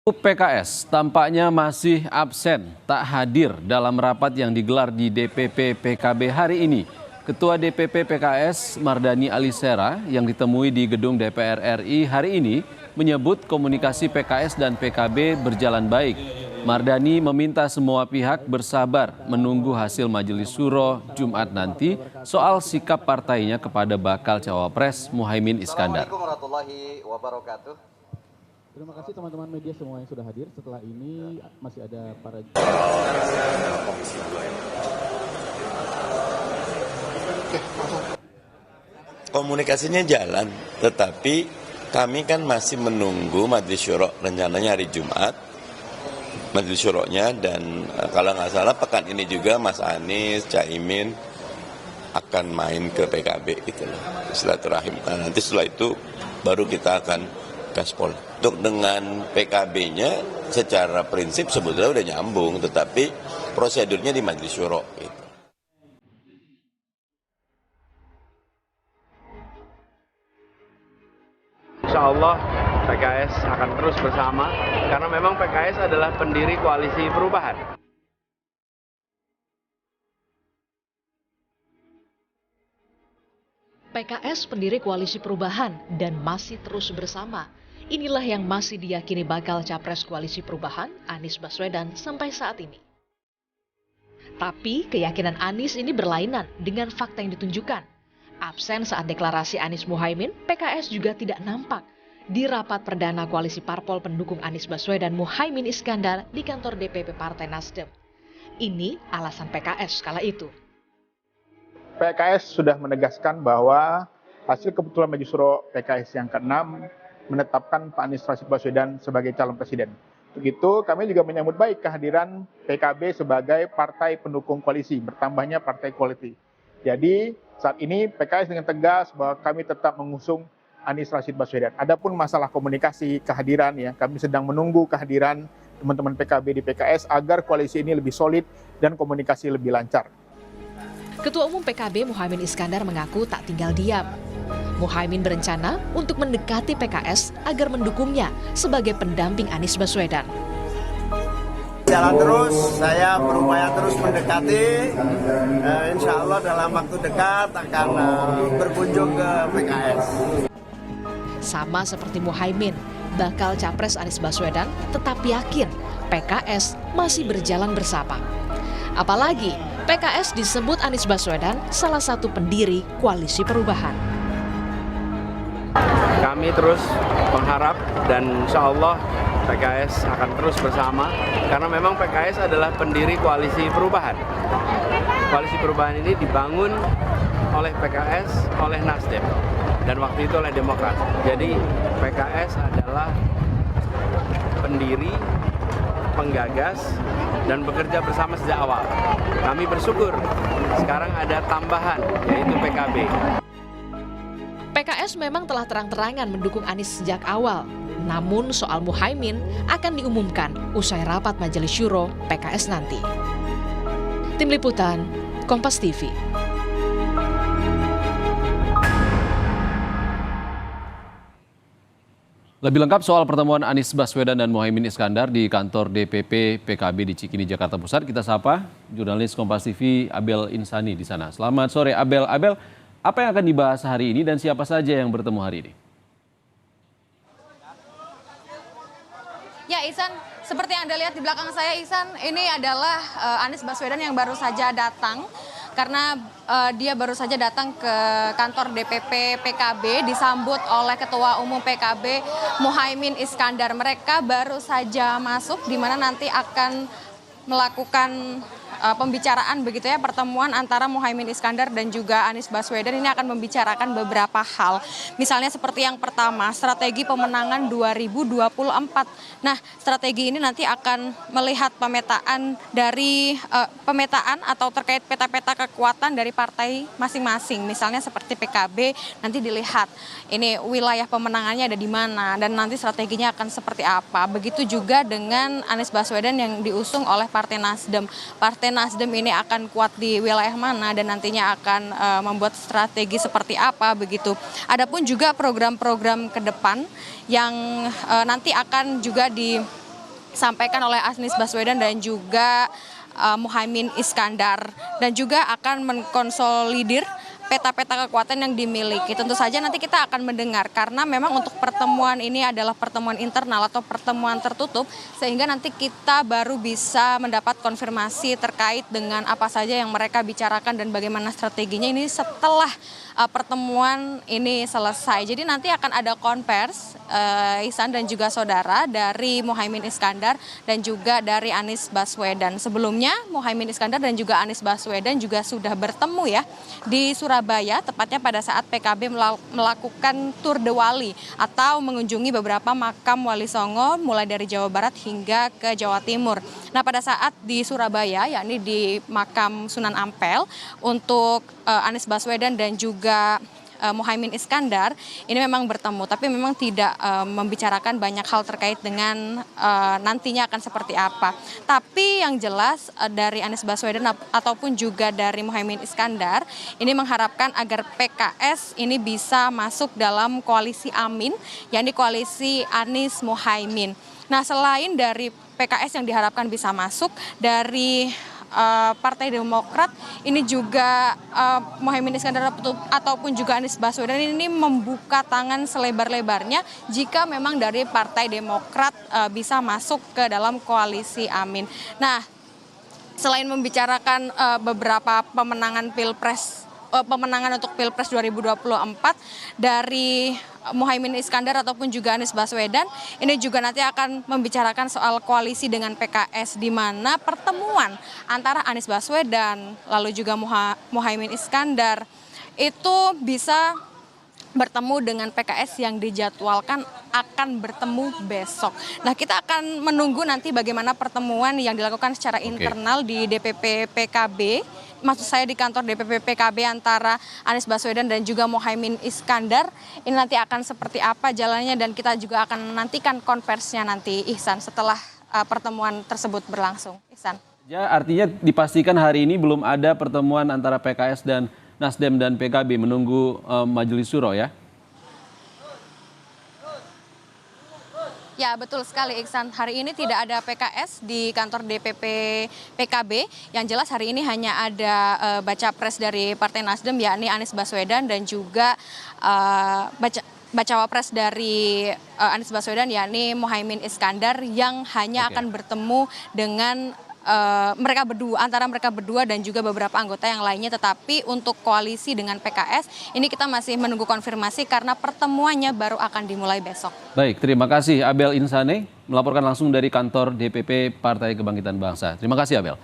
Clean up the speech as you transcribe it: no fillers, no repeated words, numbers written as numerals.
PKS tampaknya masih absen, tak hadir dalam rapat yang digelar di DPP PKB hari ini. Ketua DPP PKS Mardani Alisera yang ditemui di gedung DPR RI hari ini menyebut komunikasi PKS dan PKB berjalan baik. Mardani meminta semua pihak bersabar menunggu hasil Majelis Syuro Jumat nanti soal sikap partainya kepada bakal cawapres Muhaimin Iskandar. Assalamualaikum warahmatullahi wabarakatuh. Terima kasih teman-teman media semua yang sudah hadir. Setelah ini masih ada para komunikasinya jalan, tetapi kami kan masih menunggu Majelis Syuro, rencananya hari Jumat Majelis Syuronya, dan kalau nggak salah pekan ini juga Mas Anies, Caimin akan main ke PKB gitu loh, silaturahim. Nah, nanti setelah itu baru kita akan gaspol. Untuk dengan PKB-nya secara prinsip sebetulnya udah nyambung, tetapi prosedurnya di Majelis Syuro gitu. Insya Allah PKS akan terus bersama, karena memang PKS adalah pendiri koalisi perubahan. PKS pendiri koalisi perubahan dan masih terus bersama. Inilah yang masih diyakini bakal capres koalisi perubahan Anies Baswedan sampai saat ini. Tapi keyakinan Anies ini berlainan dengan fakta yang ditunjukkan. Absen saat deklarasi Anies Muhaimin, PKS juga tidak nampak di rapat perdana koalisi parpol pendukung Anies Baswedan Muhaimin Iskandar di kantor DPP Partai Nasdem. Ini alasan PKS kala itu. PKS sudah menegaskan bahwa hasil keputusan Majelis Syuro PKS yang ke-6 menetapkan Pak Anies Rashid Baswedan sebagai calon presiden. Untuk itu kami juga menyambut baik kehadiran PKB sebagai partai pendukung koalisi, bertambahnya partai koalisi. Jadi saat ini PKS dengan tegas bahwa kami tetap mengusung Anies Rashid Baswedan. Adapun masalah komunikasi kehadiran, ya kami sedang menunggu kehadiran teman-teman PKB di PKS agar koalisi ini lebih solid dan komunikasi lebih lancar. Ketua Umum PKB Muhaimin Iskandar mengaku tak tinggal diam. Muhaimin berencana untuk mendekati PKS agar mendukungnya sebagai pendamping Anies Baswedan. Jalan terus, saya berupaya terus mendekati, insya Allah dalam waktu dekat akan berkunjung ke PKS. Sama seperti Muhaimin, bakal capres Anies Baswedan tetap yakin PKS masih berjalan bersama. Apalagi PKS disebut Anies Baswedan salah satu pendiri koalisi perubahan. Kami terus mengharap dan insya Allah PKS akan terus bersama, karena memang PKS adalah pendiri koalisi perubahan. Koalisi perubahan ini dibangun oleh PKS, oleh Nasdem, dan waktu itu oleh Demokrat. Jadi PKS adalah pendiri, penggagas, dan bekerja bersama sejak awal. Kami bersyukur sekarang ada tambahan, yaitu PKB. PKS memang telah terang-terangan mendukung Anies sejak awal. Namun soal Muhaimin akan diumumkan usai rapat Majelis Syuro PKS nanti. Tim Liputan, Kompas TV. Lebih lengkap soal pertemuan Anies Baswedan dan Muhaimin Iskandar di kantor DPP PKB di Cikini, Jakarta Pusat, kita sapa jurnalis Kompas TV Abel Insani di sana. Selamat sore Abel. Abel, apa yang akan dibahas hari ini dan siapa saja yang bertemu hari ini? Ya Ihsan, seperti yang Anda lihat di belakang saya Ihsan, ini adalah Anies Baswedan yang baru saja datang. Karena dia baru saja datang ke kantor DPP PKB disambut oleh Ketua Umum PKB Muhaimin Iskandar. Mereka baru saja masuk di mana nanti akan melakukan pembicaraan begitu ya, pertemuan antara Muhaimin Iskandar dan juga Anies Baswedan. Ini akan membicarakan beberapa hal. Misalnya seperti yang pertama, strategi pemenangan 2024. Nah, strategi ini nanti akan melihat pemetaan dari pemetaan atau terkait peta-peta kekuatan dari partai masing-masing. Misalnya seperti PKB nanti dilihat ini wilayah pemenangannya ada di mana dan nanti strateginya akan seperti apa. Begitu juga dengan Anies Baswedan yang diusung oleh Partai Nasdem. Partai Nasdem ini akan kuat di wilayah mana dan nantinya akan membuat strategi seperti apa begitu. Adapun juga program-program ke depan yang nanti akan juga disampaikan oleh Anies Baswedan dan juga Muhaimin Iskandar, dan juga akan mengkonsolidir peta-peta kekuatan yang dimiliki. Tentu saja nanti kita akan mendengar, karena memang untuk pertemuan ini adalah pertemuan internal atau pertemuan tertutup, sehingga nanti kita baru bisa mendapat konfirmasi terkait dengan apa saja yang mereka bicarakan dan bagaimana strateginya ini setelah pertemuan ini selesai. Jadi nanti akan ada konvers Ihsan dan juga saudara dari Muhaimin Iskandar dan juga dari Anies Baswedan. Sebelumnya Muhaimin Iskandar dan juga Anies Baswedan juga sudah bertemu ya di Surabaya, tepatnya pada saat PKB melakukan Tour de Wali atau mengunjungi beberapa makam Wali Songo mulai dari Jawa Barat hingga ke Jawa Timur. Nah, pada saat di Surabaya, yakni di makam Sunan Ampel, untuk Anies Baswedan dan juga Muhaimin Iskandar ini memang bertemu, tapi memang tidak membicarakan banyak hal terkait dengan nantinya akan seperti apa. Tapi yang jelas dari Anies Baswedan ataupun juga dari Muhaimin Iskandar ini mengharapkan agar PKS ini bisa masuk dalam koalisi Amin, yakni koalisi Anies Muhaimin. Nah, selain dari PKS yang diharapkan bisa masuk, dari Partai Demokrat ini juga Muhaimin Iskandar ataupun juga Anies Baswedan ini membuka tangan selebar-lebarnya jika memang dari Partai Demokrat bisa masuk ke dalam koalisi Amin. Nah, selain membicarakan beberapa pemenangan untuk Pilpres 2024 dari Muhaimin Iskandar ataupun juga Anies Baswedan, ini juga nanti akan membicarakan soal koalisi dengan PKS, di mana pertemuan antara Anies Baswedan lalu juga Muhaimin Iskandar itu bisa bertemu dengan PKS yang dijadwalkan akan bertemu besok. Nah, kita akan menunggu nanti bagaimana pertemuan yang dilakukan secara internal di DPP PKB, maksud saya di kantor DPP PKB antara Anies Baswedan dan juga Muhaimin Iskandar. Ini nanti akan seperti apa jalannya, dan kita juga akan menantikan konversinya nanti, Ihsan, setelah pertemuan tersebut berlangsung. Ihsan. Ya, artinya dipastikan hari ini belum ada pertemuan antara PKS dan Nasdem dan PKB, menunggu Majelis Syuro ya? Ya, betul sekali Iksan. Hari ini tidak ada PKS di kantor DPP PKB. Yang jelas hari ini hanya ada baca pres dari Partai Nasdem, yakni Anies Baswedan, dan juga bacawa pres dari Anies Baswedan, yakni Muhaimin Iskandar, yang hanya akan bertemu dengan antara mereka berdua dan juga beberapa anggota yang lainnya. Tetapi untuk koalisi dengan PKS ini kita masih menunggu konfirmasi karena pertemuannya baru akan dimulai besok. Baik, terima kasih Abel Insane melaporkan langsung dari kantor DPP Partai Kebangkitan Bangsa. Terima kasih Abel.